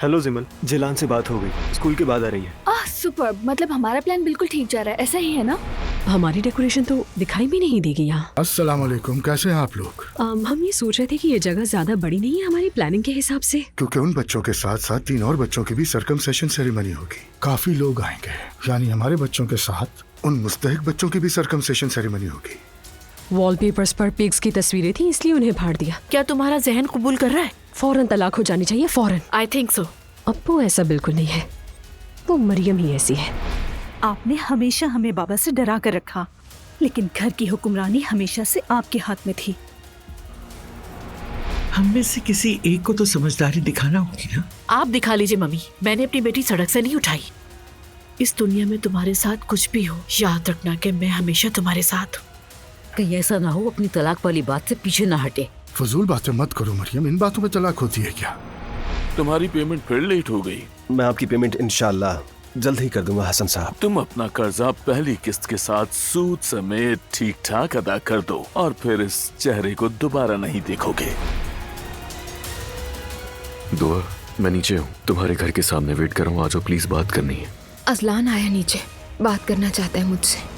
Hello जिमल, जिलान से बात हो गई, स्कूल के बाद आ रही है। सुपर, मतलब हमारा प्लान बिल्कुल ठीक जा रहा है, ऐसा ही है ना? हमारी डेकोरेशन तो दिखाई भी नहीं देगी यहाँ। अस्सलाम वालेकुम, कैसे हैं आप लोग? हम ये सोच रहे थे कि ये जगह ज्यादा बड़ी नहीं है हमारी प्लानिंग के हिसाब से। क्योंकि उन बच्चों के साथ साथ 3 और बच्चों की भी सरकमसेशन सेरेमनी होगी। काफी लोग आएंगे, यानी हमारे बच्चों के साथ उन मुस्तहिक बच्चों की भी सरकमसेशन सेरेमनी होगी। वॉलपेपर्स पर पिग्स की तस्वीरें थी, इसलिए उन्हें फाड़ दिया। क्या तुम्हारा जहन कबूल कर रहा है? फौरन तलाक हो जानी चाहिए, फौरन। I think so. अप्पू ऐसा बिल्कुल नहीं है, वो मरियम ही ऐसी है। आपने हमेशा हमें बाबा से डरा कर रखा, लेकिन घर की हुक्मरानी हमेशा से आपके हाथ में थी। हम में से किसी एक को तो समझदारी दिखाना होगी ना। आप दिखा लीजिए मम्मी, मैंने अपनी बेटी सड़क से नहीं उठाई। इस दुनिया में तुम्हारे साथ कुछ भी हो, याद रखना कि मैं हमेशा तुम्हारे साथ हूँ। कहीं ऐसा ना हो अपनी तलाक वाली बात से पीछे ना हटे। फजूल बातें मत करो मरियम, इन बातों में तलाक होती है क्या? तुम्हारी पेमेंट फिर लेट हो गई। मैं आपकी पेमेंट इंशाल्लाह जल्द ही कर दूंगा हसन साहब। तुम अपना कर्जा पहली किस्त के साथ सूद समेत ठीक ठाक अदा कर दो और फिर इस चेहरे को दोबारा नहीं देखोगे। दुआ, मैं नीचे हूँ, तुम्हारे घर के सामने वेट कर रहा हूँ, आ जाओ प्लीज, बात करनी है। अजलान आया नीचे, बात करना चाहता है मुझसे।